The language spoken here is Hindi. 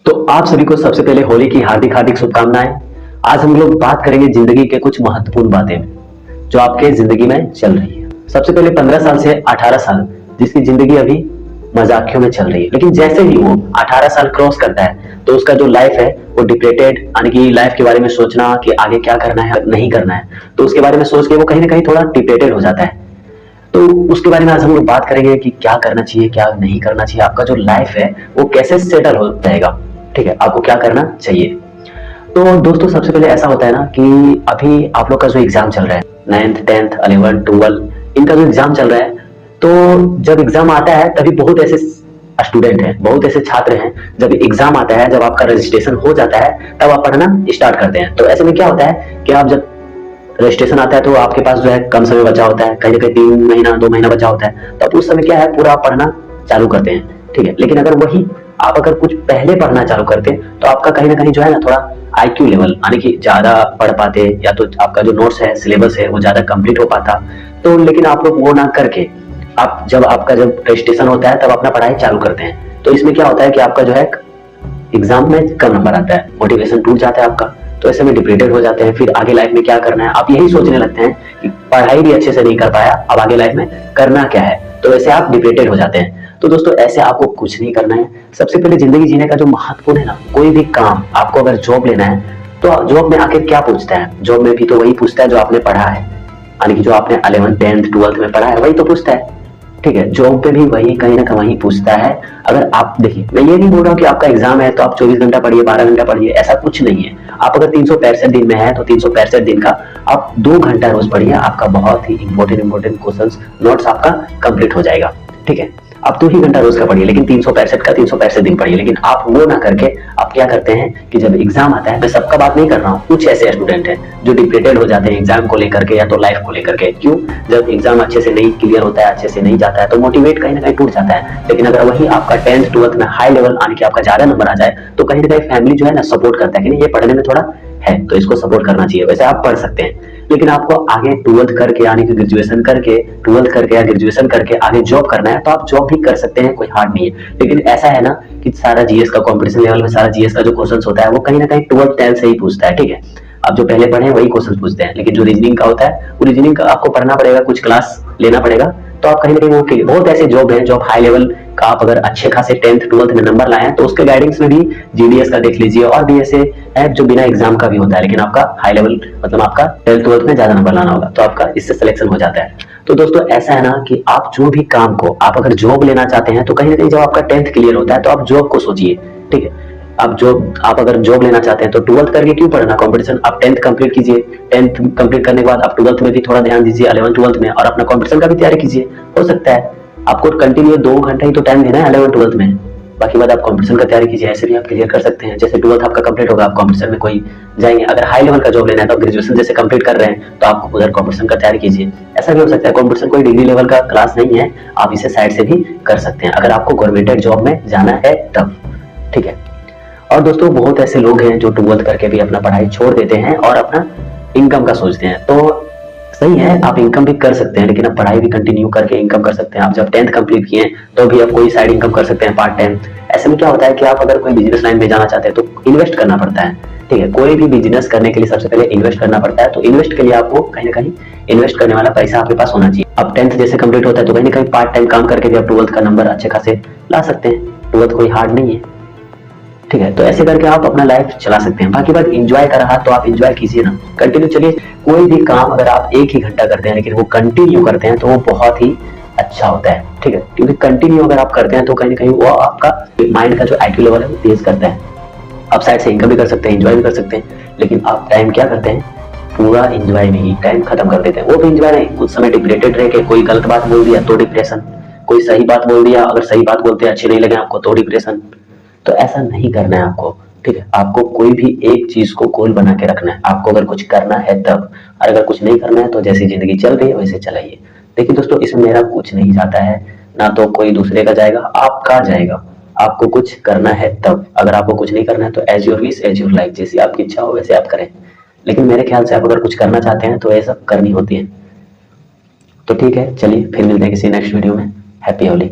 तो आप सभी को सबसे पहले होली की हार्दिक हार्दिक शुभकामनाएं। आज हम लोग बात करेंगे जिंदगी के कुछ महत्वपूर्ण बातें जो आपके जिंदगी में चल रही है। सबसे पहले 15 साल से 18 साल जिसकी जिंदगी अभी मजाकियों में चल रही है, लेकिन जैसे ही वो 18 साल क्रॉस करता है तो उसका जो लाइफ है वो डिप्रेटेड, यानी कि लाइफ के बारे में सोचना कि आगे क्या करना है नहीं करना है, तो उसके बारे में सोच के वो कहीं ना कहीं थोड़ा डिप्रेटेड हो जाता है। तो उसके बारे में आज हम लोग बात करेंगे कि क्या करना चाहिए क्या नहीं करना चाहिए, आपका जो लाइफ है वो कैसे सेटल हो जाएगा। ठीक है, आपको क्या करना चाहिए। तो दोस्तों सबसे पहले ऐसा होता है ना कि अभी आप लोग का जो एग्जाम चल रहा है 9th 10th 11th 12 इनका जो एग्जाम चल रहा है, तो जब एग्जाम आता है तभी बहुत ऐसे स्टूडेंट हैं, बहुत ऐसे छात्र हैं, जब एग्जाम आता है, जब आपका रजिस्ट्रेशन हो जाता है तब आप पढ़ना स्टार्ट करते हैं। तो ऐसे में क्या होता है कि आप जब रजिस्ट्रेशन आता है तो आपके पास जो है कम समय बचा होता है, कहीं ना कहीं 3 महीना 2 महीना बचा होता है, तो उस समय क्या है पूरा आप पढ़ना चालू करते हैं। ठीक है, लेकिन अगर वही आप अगर कुछ पहले पढ़ना चालू करते तो आपका कहीं ना कहीं जो है ना थोड़ा IQ लेवल यानी कि ज्यादा पढ़ पाते, या तो आपका जो नोट्स है सिलेबस है वो ज्यादा कंप्लीट हो पाता। तो लेकिन आप लोग वो ना करके आप जब रजिस्ट्रेशन होता है तब अपना पढ़ाई चालू करते हैं, तो इसमें क्या होता है कि आपका जो है एग्जाम में कम नंबर आता है, मोटिवेशन टूट जाता है आपका, तो ऐसे में डिप्रेटेड हो जाते हैं। फिर आगे लाइफ में क्या करना है आप यही सोचने लगते हैं कि पढ़ाई भी अच्छे से नहीं कर पाया, अब आगे लाइफ में करना क्या है, तो ऐसे आप डिप्रेटेड हो जाते हैं। तो दोस्तों ऐसे आपको कुछ नहीं करना है। सबसे पहले जिंदगी जीने का जो महत्वपूर्ण है ना, कोई भी काम आपको अगर जॉब लेना है तो जॉब में आखिर क्या पूछता है, जॉब में भी तो वही पूछता है जो आपने पढ़ा है, यानी कि जो आपने 11th 10th 12th में पढ़ा है वही तो पूछता है। ठीक है, जॉब पे भी वही कहीं ना कहीं पूछता है। अगर आप देखिए, मैं ये नहीं बोल रहा हूँ कि आपका एग्जाम है तो आप 24 घंटा पढ़िए 12 घंटा पढ़िए, ऐसा कुछ नहीं है। आप अगर 365 दिन में है तो 365 दिन का आप 2 घंटा रोज पढ़िए, आपका बहुत ही इंपॉर्टेंट क्वेश्चंस नोट्स आपका कंप्लीट हो जाएगा। ठीक है, आप 2 ही घंटा रोज का पढ़िए, लेकिन 365 का 365 दिन पढ़िए। लेकिन आप वो ना करके आप क्या करते हैं कि जब एग्जाम आता है, मैं सबका बात नहीं कर रहा हूँ, कुछ ऐसे स्टूडेंट हैं जो डिप्रेटेड हो जाते हैं एग्जाम को लेकर के या तो लाइफ को लेकर के। क्यों? जब एग्जाम अच्छे से नहीं क्लियर होता है, अच्छे से नहीं जाता है तो मोटिवेट कहीं ना कहीं टूट जाता है। लेकिन अगर वही आपका 10th 12th में हाई लेवल आने के आपका ज्यादा नंबर आ जाए तो कहीं ना कहीं फैमिली जो है ना सपोर्ट करता है कि नहीं ये पढ़ने में थोड़ा है तो इसको सपोर्ट करना चाहिए, वैसे आप पढ़ सकते हैं। लेकिन आपको आगे 12th करके यानी कि ग्रेजुएशन करके 12th करके या ग्रेजुएशन करके आगे जॉब करना है तो आप जॉब भी कर सकते हैं, कोई हार्ड नहीं है। लेकिन ऐसा है ना कि सारा जीएस का कंपटीशन लेवल में सारा जीएस का जो क्वेश्चन होता है वो कहीं ना कहीं 12th 10th से ही पूछता है। ठीक है, आप जो पहले पढ़े वही क्वेश्चन पूछते हैं, लेकिन जो रीजनिंग का होता है वो रीजनिंग का आपको पढ़ना पड़ेगा, कुछ क्लास लेना पड़ेगा, तो आप कहीं ना कहीं वो बहुत ऐसे जॉब है जॉब हाई लेवल का आप अगर अच्छे खासे 10th 12th में नंबर लाए हैं तो उसके गाइडेंस में भी जीडीएस का देख लीजिए, और भी ऐसे है जो बिना एग्जाम का भी होता है, लेकिन आपका हाई लेवल मतलब आपका 10th 12th में ज्यादा नंबर लाना होगा तो आपका इससे सिलेक्शन हो जाता है। तो दोस्तों ऐसा है ना कि आप जो भी काम को आप अगर जॉब लेना चाहते हैं तो कहीं ना कहीं जब आपका 10th क्लियर होता है तो आप जॉब को सोचिए। ठीक है, आप अगर जॉब लेना चाहते हैं तो 12th करके क्यों पढ़ना कंपटीशन, आप 10th कंप्लीट कीजिए, 10th कंप्लीट करने के बाद आप 12th में भी थोड़ा ध्यान दीजिए, 11th 12th में, और अपना कंपटीशन का भी तैयारी कीजिए। हो सकता है आपको कंटिन्यू 2 घंटा ही तो टाइम देना है 11th 12th में, बाकी बाद आप कंपटीशन का तैयारी कीजिए, ऐसे भी आप क्लियर कर सकते हैं। जैसे 12th आपका कंप्लीट होगा आप कंपटीशन में कोई जाएंगे, अगर हाई लेवल का जॉब लेना है तो ग्रेजुएशन जैसे कंप्लीट कर रहे हैं तो आप उधर कंपटीशन का तैयारी कीजिए। ऐसा भी हो सकता है, कंपटीशन कोई डिग्री लेवल का क्लास नहीं है, आप इसे साइड से भी कर सकते हैं अगर आपको गवर्नमेंट जॉब में जाना है तब। ठीक है, और दोस्तों बहुत ऐसे लोग हैं जो 12th करके भी अपना पढ़ाई छोड़ देते हैं और अपना इनकम का सोचते हैं, तो सही है आप इनकम भी कर सकते हैं, लेकिन आप पढ़ाई भी कंटिन्यू करके इनकम कर सकते हैं। आप जब 10th कंप्लीट किए तो भी आप कोई साइड इनकम कर सकते हैं पार्ट टाइम। ऐसे में क्या होता है कि आप अगर कोई बिजनेस लाइन में जाना चाहते हैं तो इन्वेस्ट करना पड़ता है। ठीक है, कोई भी बिजनेस करने के लिए सबसे पहले इन्वेस्ट करना पड़ता है, तो इन्वेस्ट के लिए आपको कहीं ना कहीं इन्वेस्ट करने वाला पैसा आपके पास होना चाहिए। अब 10th जैसे कंप्लीट होता है तो कहीं ना कहीं पार्ट टाइम काम करके भी आप 12th का नंबर अच्छे खासे ला सकते हैं, 12th कोई हार्ड नहीं है। ठीक है, तो ऐसे करके आप अपना लाइफ चला सकते हैं। बाकी बात एंजॉय कर रहा तो आप एंजॉय कीजिए ना, कंटिन्यू चलिए। कोई भी काम अगर आप 1 ही घंटा करते हैं लेकिन वो कंटिन्यू करते हैं तो वो बहुत ही अच्छा होता है। ठीक है, क्योंकि कंटिन्यू अगर आप करते हैं तो कहीं ना कहीं वो आपका माइंड का जो IQ लेवल है वो तेज करता है। आप साइड से इनकम भी कर सकते हैं, एंजॉय भी कर सकते हैं, लेकिन आप टाइम क्या करते हैं पूरा एंजॉय में ही टाइम खत्म कर देते हैं। वो भी एंजॉय नहीं, कुछ समय डिप्रेटेड रह के कोई गलत बात बोल दिया तो डिप्रेशन, कोई सही बात बोल दिया, अगर सही बात बोलते अच्छे नहीं लगे आपको तो डिप्रेशन। तो ऐसा नहीं करना है आपको। ठीक है, आपको कोई भी एक चीज को गोल बना के रखना है, आपको अगर कुछ करना है तब, और अगर कुछ नहीं करना है तो जैसी जिंदगी चल रही है वैसे चलाइए। देखिए दोस्तों, इसमें मेरा कुछ नहीं जाता है, ना तो कोई दूसरे का जाएगा, आपका जाएगा। आपको कुछ करना है तब, अगर आपको कुछ नहीं करना है तो as your wish as your life, जैसी आपकी इच्छा हो वैसे आप करें। लेकिन मेरे ख्याल से आप अगर कुछ करना चाहते हैं तो ये सब करनी होती है। तो ठीक है, चलिए फिर मिलते हैं किसी नेक्स्ट वीडियो में। हैप्पी होली।